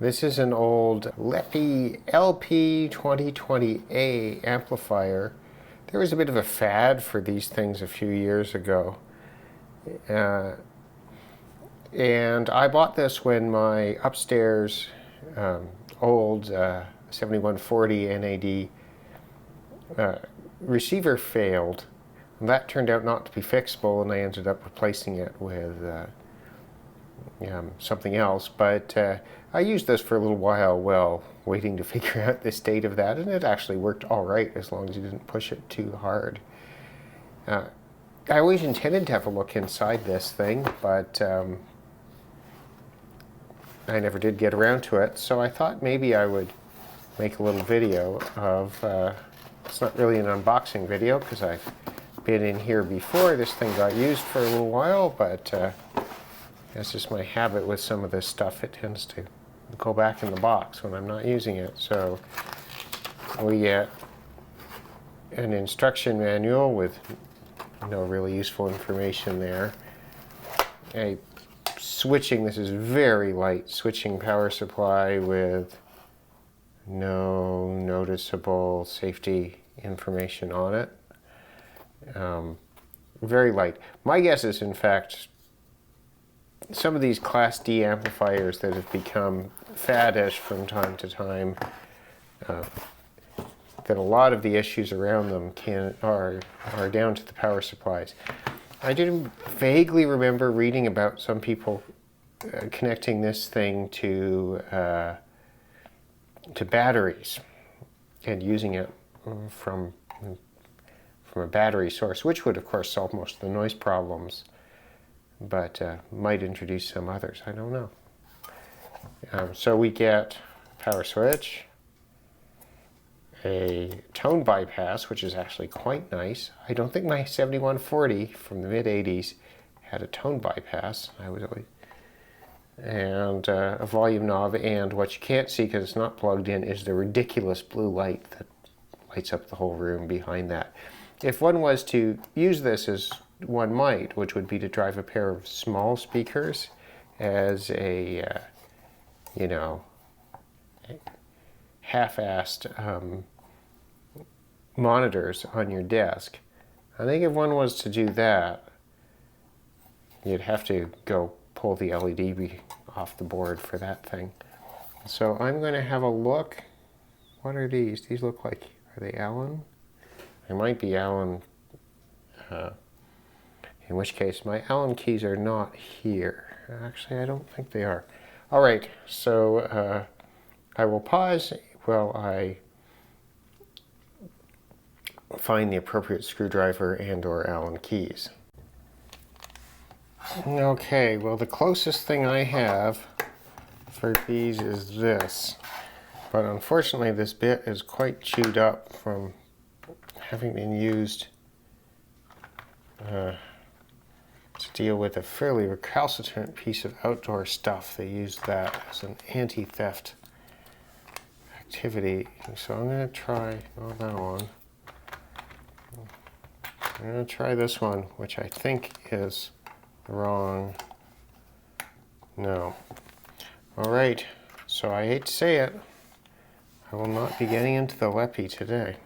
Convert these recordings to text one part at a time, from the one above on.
This is an old Lepy LP 2020A amplifier. There was a bit of a fad for these things a few years ago. And I bought this when my upstairs old 7140 NAD receiver failed. And that turned out not to be fixable, and I ended up replacing it with something else. But I used this for a little while while waiting to figure out the state of that, and it actually worked all right as long as you didn't push it too hard. I always intended to have a look inside this thing, but I never did get around to it, so I thought maybe I would make a little video of, it's not really an unboxing video because I've been in here before. This thing got used for a little while, but that's just my habit with some of this stuff. It tends to go back in the box when I'm not using it. So we get an instruction manual with no really useful information there. This is very light switching power supply with no noticeable safety information on it. Very light. My guess is, in fact, some of these Class D amplifiers that have become faddish from time to time, that a lot of the issues around them are down to the power supplies. I did vaguely remember reading about some people connecting this thing to batteries and using it from a battery source, which would of course solve most of the noise problems, but might introduce some others. I don't know. So we get power switch, a tone bypass, which is actually quite nice. I don't think my 7140 from the mid-80s had a tone bypass. And a volume knob, and what you can't see because it's not plugged in is the ridiculous blue light that lights up the whole room behind that. If one was to use this as one might, which would be to drive a pair of small speakers as a, half-assed monitors on your desk. I think if one was to do that, you'd have to go pull the LED off the board for that thing. So I'm going to have a look. What are these? These look like, are they Allen? They might be Allen, in which case my Allen keys are not here. Actually, I don't think they are. All right, so I will pause while I find the appropriate screwdriver and or Allen keys. Okay, well the closest thing I have for these is this, but unfortunately this bit is quite chewed up from having been used to deal with a fairly recalcitrant piece of outdoor stuff. They used that as an anti-theft activity. So I'm going to try, not that one. I'm going to try this one, which I think is wrong. No. All right, so I hate to say it, I will not be getting into the Lepy today.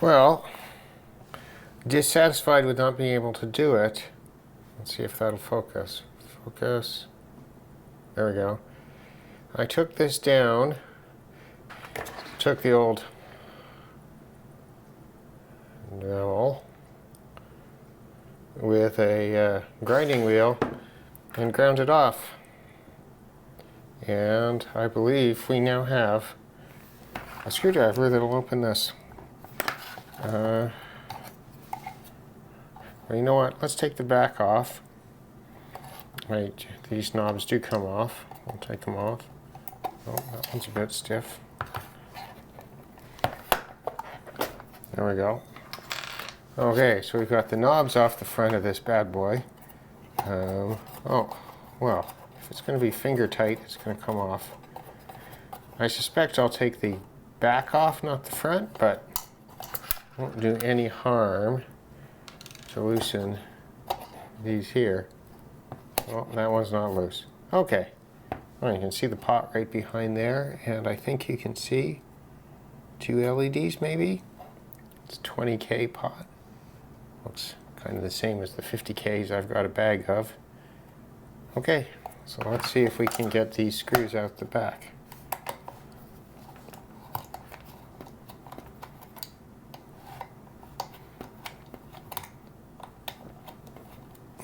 Well, dissatisfied with not being able to do it. Let's see if that'll focus. Focus. There we go. I took this down, took the old dowel with a grinding wheel and ground it off. And I believe we now have a screwdriver that'll open this. Well, you know what? Let's take the back off. Right, these knobs do come off. I'll take them off. Oh, that one's a bit stiff. There we go. Okay, so we've got the knobs off the front of this bad boy. Oh, well, if it's going to be finger tight, it's going to come off. I suspect I'll take the back off, not the front, but won't do any harm to loosen these here. Well, that one's not loose. Okay. Well, you can see the pot right behind there, and I think you can see 2 LEDs maybe. It's a 20K pot. Looks kind of the same as the 50Ks I've got a bag of. Okay, so let's see if we can get these screws out the back.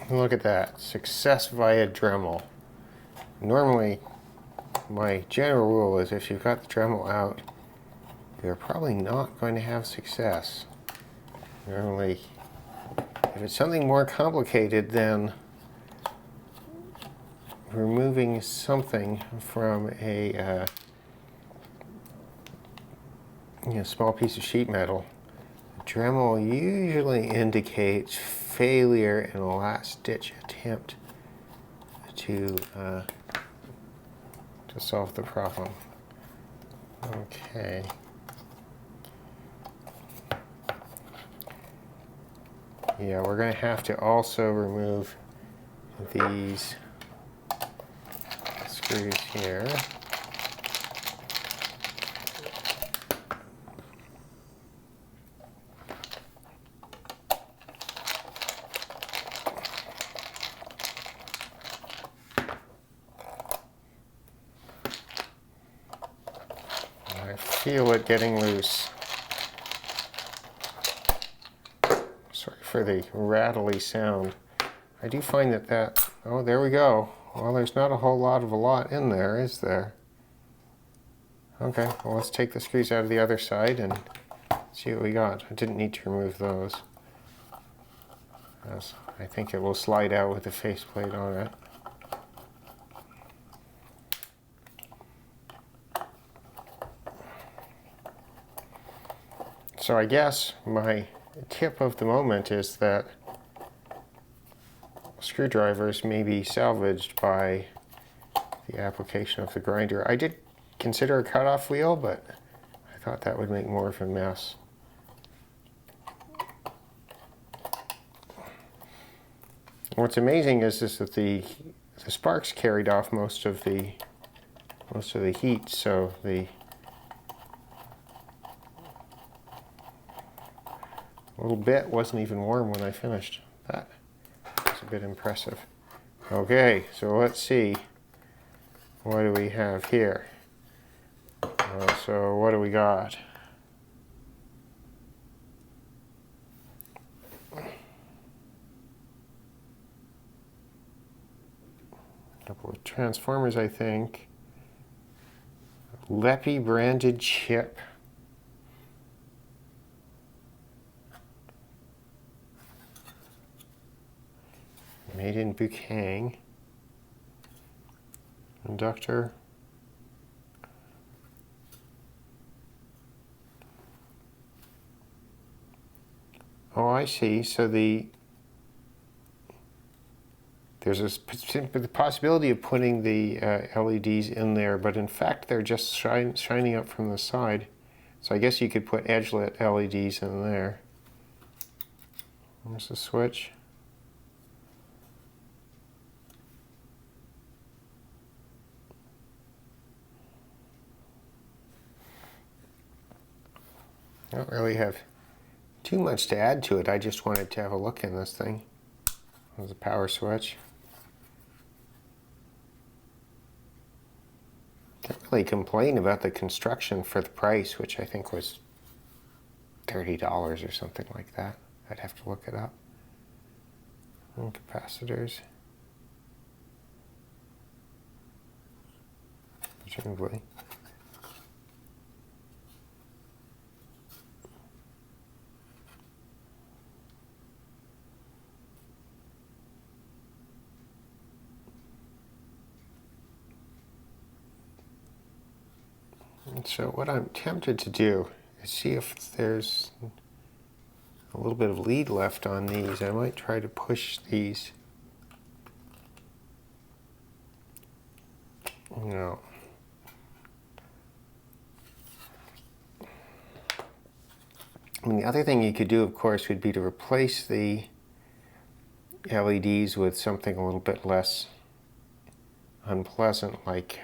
Look at that, success via Dremel. Normally, my general rule is if you've got the Dremel out, you're probably not going to have success. Normally, if it's something more complicated than removing something from a small piece of sheet metal, the Dremel usually indicates failure in a last-ditch attempt to solve the problem. Okay. Yeah, we're going to have to also remove these screws here. I feel it getting loose. Sorry for the rattly sound. I do find that oh, there we go. Well, there's not a whole lot of a lot in there, is there? Okay, well, let's take the screws out of the other side and see what we got. I didn't need to remove those, as I think it will slide out with the faceplate on it. So I guess my tip of the moment is that screwdrivers may be salvaged by the application of the grinder. I did consider a cutoff wheel, but I thought that would make more of a mess. What's amazing is that the sparks carried off most of the heat, so the little bit wasn't even warm when I finished. That was a bit impressive. Okay, so let's see. What do we have here? So what do we got? A couple of transformers, I think. Lepy branded chip. Made in Bukang. Inductor. Oh, I see. So there's the possibility of putting the LEDs in there, but in fact they're just shining up from the side. So I guess you could put edge-lit LEDs in there. There's the switch. I don't really have too much to add to it. I just wanted to have a look in this thing. There's a power switch. Can't really complain about the construction for the price, which I think was $30 or something like that. I'd have to look it up. And capacitors. Presumably. And so what I'm tempted to do is see if there's a little bit of lead left on these. I might try to push these. No. I mean, the other thing you could do, of course, would be to replace the LEDs with something a little bit less unpleasant like,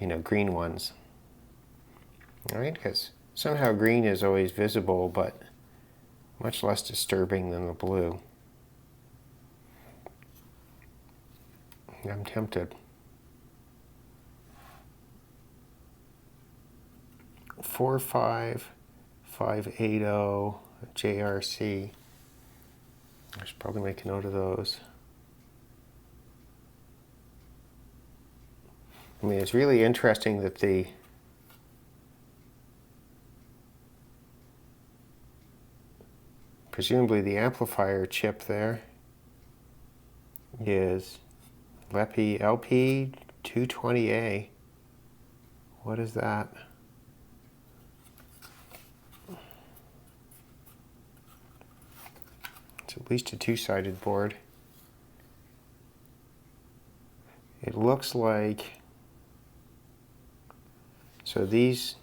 you know, green ones. All right, because somehow green is always visible, but much less disturbing than the blue. I'm tempted. 45580 JRC. I should probably make a note of those. I mean, it's really interesting that presumably the amplifier chip there is Lepy LP220A. What is that? It's at least a two-sided board. It looks like, so these,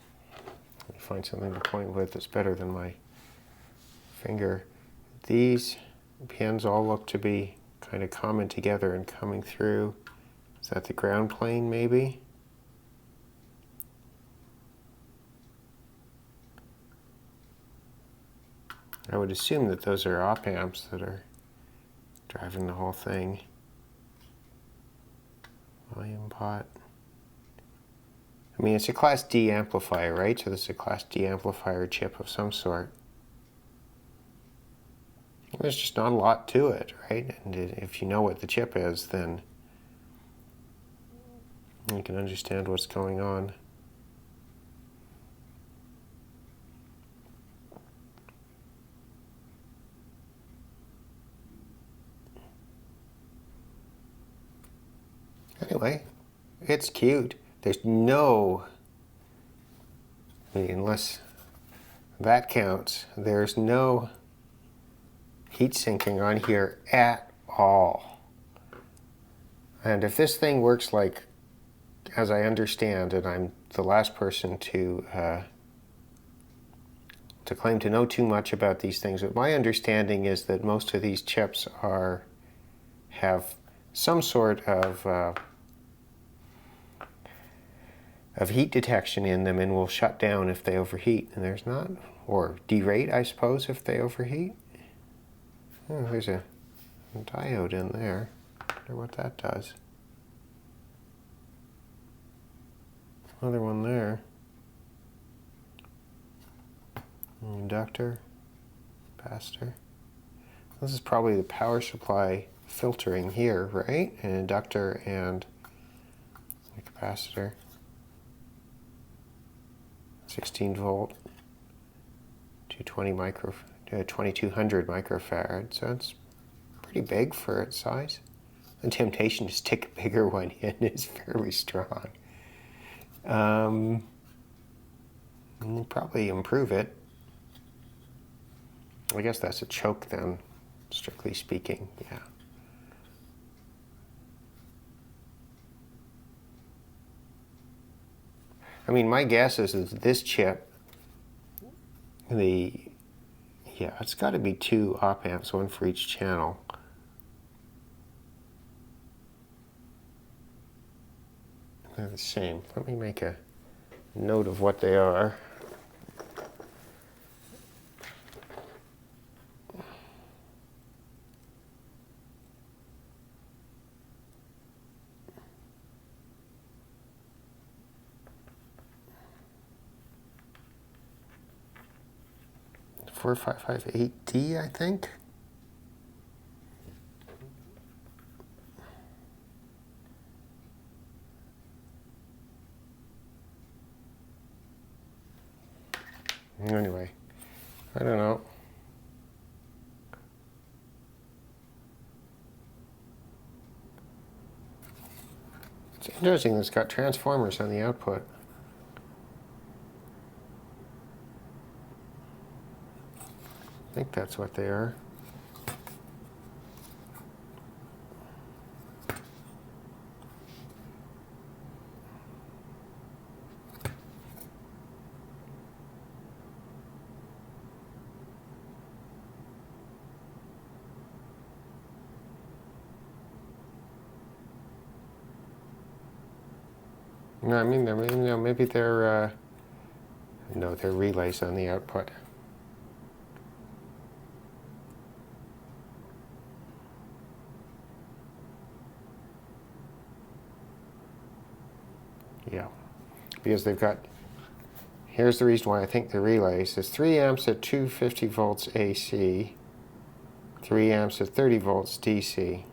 let me find something to point with that's better than my finger. These pins all look to be kind of common together and coming through. Is that the ground plane maybe? I would assume that those are op amps that are driving the whole thing. Volume pot. I mean, it's a Class D amplifier, right? So this is a Class D amplifier chip of some sort. There's just not a lot to it, right? And if you know what the chip is, then you can understand what's going on. Anyway, it's cute. There's no, I mean, unless that counts, there's no heat sinking on here at all. And if this thing works like, as I understand, and I'm the last person to claim to know too much about these things, but my understanding is that most of these chips have some sort of heat detection in them and will shut down if they overheat. And there's not, or derate, I suppose, if they overheat. Oh, there's a diode in there. I wonder what that does. Another one there. Inductor, capacitor. This is probably the power supply filtering here, right? An inductor and a capacitor. 16 volt, 2200 microfarad. So it's pretty big for its size. The temptation to stick a bigger one in is fairly strong. We'll probably improve it. I guess that's a choke then, strictly speaking, yeah. I mean, my guess is that this chip, it's got to be 2 op amps, one for each channel. They're the same. Let me make a note of what they are. $4558D, I think. Anyway, I don't know. It's interesting that it's got transformers on the output. I think that's what they are. No, I mean, maybe they're no, they're relays on the output. Yeah, because they've got. Here's the reason why I think they're relays. There's 3 amps at 250 volts AC, 3 amps at 30 volts DC.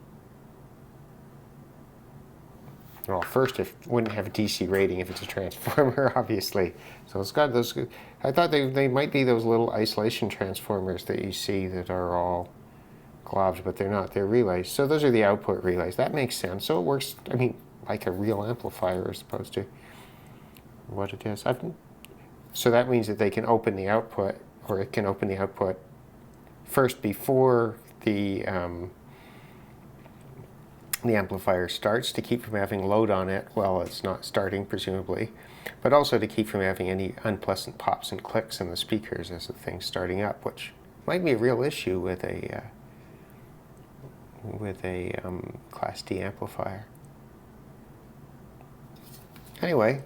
Well, first, it wouldn't have a DC rating if it's a transformer, obviously. So it's got those. I thought they might be those little isolation transformers that you see that are all globs, but they're not. They're relays. So those are the output relays. That makes sense. So it works, I mean, like a real amplifier as opposed to what it is. So that means that they can open the output, or it can open the output first before the amplifier starts, to keep from having load on it while it's not starting, presumably, but also to keep from having any unpleasant pops and clicks in the speakers as the thing's starting up, which might be a real issue with a Class D amplifier. Anyway,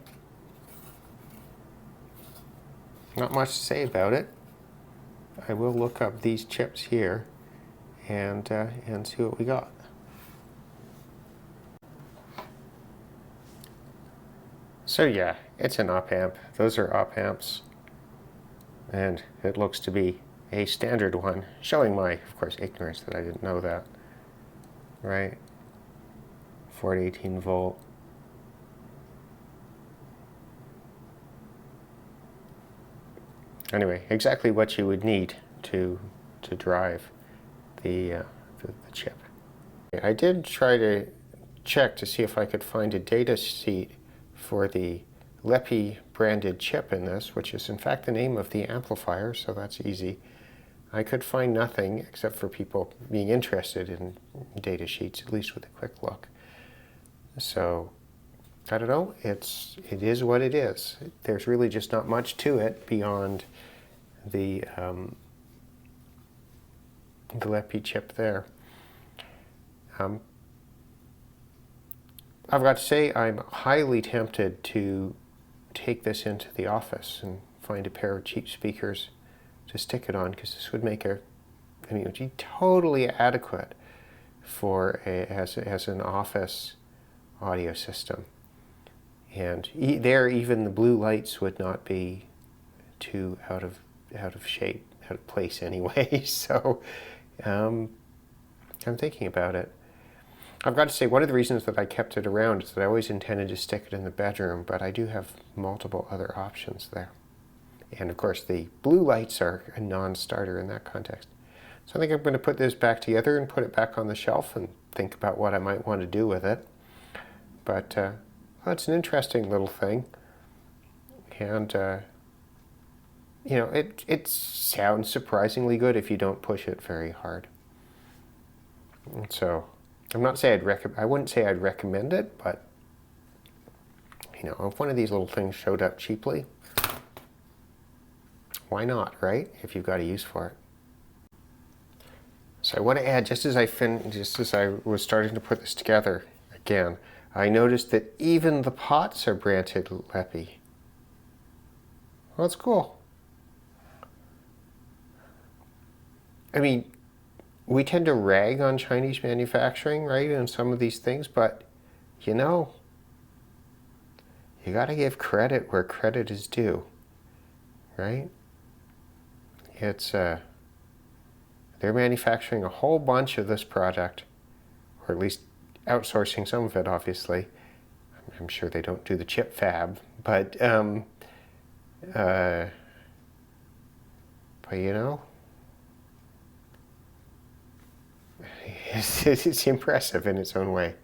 not much to say about it. I will look up these chips here and see what we got. So yeah, it's an op-amp. Those are op-amps. And it looks to be a standard one, showing my, of course, ignorance that I didn't know that. Right? 418 volt. Anyway, exactly what you would need to drive the chip. I did try to check to see if I could find a data sheet for the Lepy branded chip in this, which is in fact the name of the amplifier, so that's easy. I could find nothing except for people being interested in data sheets, at least with a quick look. So, I don't know, it is what it is. There's really just not much to it beyond the Lepy chip there. I've got to say, I'm highly tempted to take this into the office and find a pair of cheap speakers to stick it on, because this would make it would be totally adequate for as an office audio system. And there, even the blue lights would not be too out of shape, out of place anyway. So I'm thinking about it. I've got to say, one of the reasons that I kept it around is that I always intended to stick it in the bedroom, but I do have multiple other options there. And of course, the blue lights are a non-starter in that context. So I think I'm going to put this back together and put it back on the shelf and think about what I might want to do with it. But well, it's an interesting little thing. And it sounds surprisingly good if you don't push it very hard. And so I'm not saying I wouldn't say I'd recommend it, but if one of these little things showed up cheaply, why not, right? If you've got a use for it. So I want to add, just as I was starting to put this together again, I noticed that even the pots are branded Lepy. Well, that's cool. I mean, we tend to rag on Chinese manufacturing, right, and some of these things, but you got to give credit where credit is due, right? It's they're manufacturing a whole bunch of this product, or at least outsourcing some of it, obviously. I'm sure they don't do the chip fab, but it's impressive in its own way.